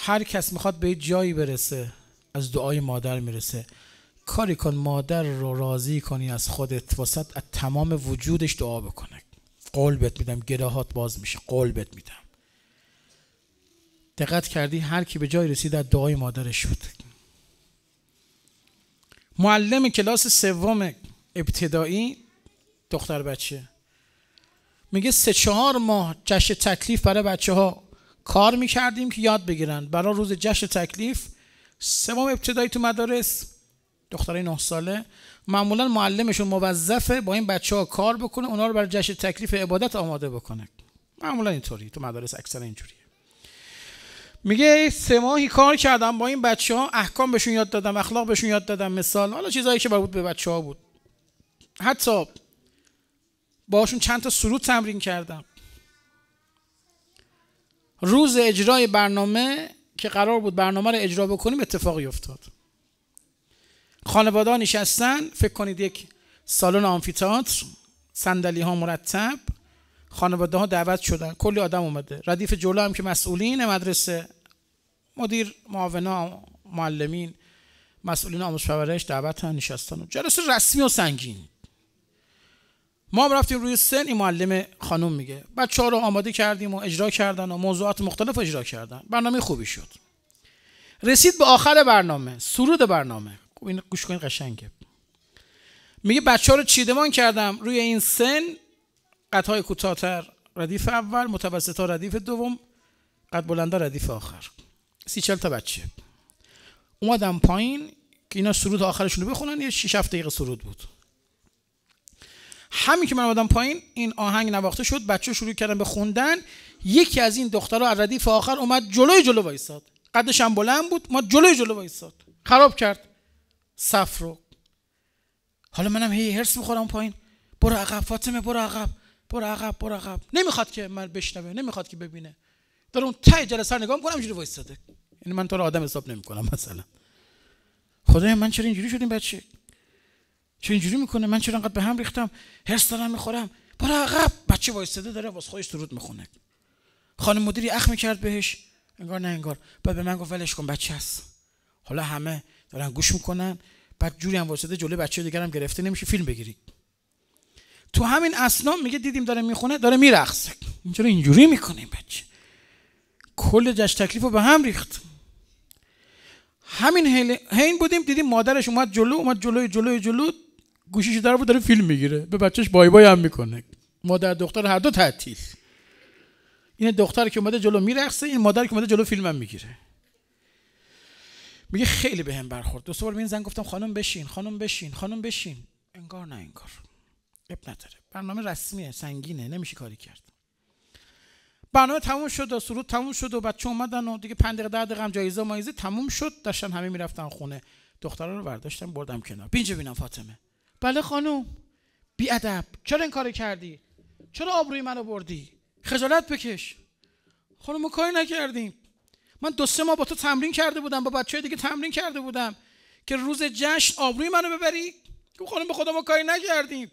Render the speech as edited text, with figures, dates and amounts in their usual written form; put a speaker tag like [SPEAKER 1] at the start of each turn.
[SPEAKER 1] هر کس میخواد به جایی برسه از دعای مادر میرسه. کاری کن مادر رو راضی کنی از خودت، واسه از تمام وجودش دعا بکنه. قول بهت میدم گراهات باز میشه، قول بهت میدم. دقت کردی هر کی به جای رسید از دعای مادرش بود. معلم کلاس سوم ابتدایی دختر بچه میگه 3-4 ماه جشن تکلیف برای بچه ها کار میکردیم که یاد بگیرن. برای روز جشن تکلیف سوم ابتدایی تو مدارس دخترای 9 ساله معمولا معلمشون موظفه با این بچه ها کار بکنه، اونا رو برای جشن تکلیف عبادت آماده بکنه. معمولا اینطوری تو مدارس اکثر اینجوریه. میگه 3 ماهی کار کردم با این بچه ها، احکام بهشون یاد دادم، اخلاق بهشون یاد دادم، مثال حالا چیزایی که مربوط به بچه ها بود. حتی باشون چند تا سرود تمرین کردم. روز اجرای برنامه که قرار بود برنامه رو اجرا بکنیم اتفاقی افتاد. خانواده ها نشستن، فکر کنید یک سالن آمفی‌تئاتر، صندلی ها مرتب، خانواده ها دعوت شدن، کلی آدم اومده. ردیف جلو هم که مسئولین مدرسه، مدیر، معاونا، معلمین، مسئولین آموزش پرورش دعوت هم نشستن. جلسه رسمی و سنگین. ما هم رفتیم روی سن. این معلم خانم میگه بچه‌ها رو آماده کردیم و اجرا کردن و موضوعات مختلف اجرا کردن. برنامه خوبی شد. رسید به آخر برنامه، سرود برنامه. این گوش کنید قشنگه. میگه بچه‌ها رو چیدمان کردم روی این سن، قدهای کوتاه‌تر ردیف اول، متوسطا ردیف دوم، قد بلندا ردیف آخر. 30-40 تا بچه اومدم پایین که اینا سرود آخرشون رو بخونن. یه 6-7 دقیقه سرود بود. همین که من اومدم پایین این آهنگ نواخته شد، بچه‌ها شروع کردن به خوندن. یکی از این دخترها از ردیف آخر اومد جلو وایساد، قدش هم بلند بود، ما جلو وایساد، خراب کرد صف رو. حالا منم هی هرس میخورم پایین، برو عقب فاطمه، برو عقب. نمیخواد که من بشنوه، نمیخواد که ببینه. داره اون ته جلسه رو نگاه میکنم اینجوری وایساده. یعنی من تو رو آدم حساب نمیکنم مثلا. خدایا من چرا اینجوری شدیم بچه؟ چرا اینجوری میکنه؟ من چرا انقدر به هم ریختم؟ هرس دارم میخورم. برو عقب. بچه وایساده داره واسه خودش درود میخونه. خانم مدیری اخ میکرد بهش، انگار نه انگار. بعد به من گفت ولش کن بچه است. حالا همه دارن گوش میکنن. بعد جوری هم وایساده جلوی بچه دیگه هم گرفته نمیشه فیلم بگیری. تو همین اثنا میگه دیدیم داره میخونه، داره میرقصه. چرا اینجوری میکنه بچه؟ کل جشن تکلیف رو به هم ریخت. همین هین بودیم دیدیم مادرش اومد جلو گوشیشو داره بود، داره فیلم میگیره، به بچهش بای بای هم میکنه. مادر دختر هر دو تعطیل. این دختر که اومده جلو میرقصه، این مادر که اومده جلو فیلم هم میگیره. میگه خیلی بهم برخورد. 2 بار به این زن گفتم خانم بشین. انگار نه انگار. اب نداره. برنامه رسمیه، سنگینه، نمیشه کاری کرد. برنامه تموم شد و سرود تموم شد و بچه اومدن و دیگه 5 دقیقه 10 دقیقه هم جایزه مایزه تموم شد. داشتن همه میرفتن خونه. دخترا رو برداشتم بردم کنار. بینجا ببینم فاطمه. بله خانم. بی ادب. چرا این کارو کردی؟ چرا آبروی منو بردی؟ خجالت بکش. خانم ما کاری نکردیم. من 2-3 ماه با تو تمرین کرده بودم، با بچه‌های دیگه تمرین کرده بودم که روز جشن آبروی منو ببری. خانم به خدا ما کاری نکردیم.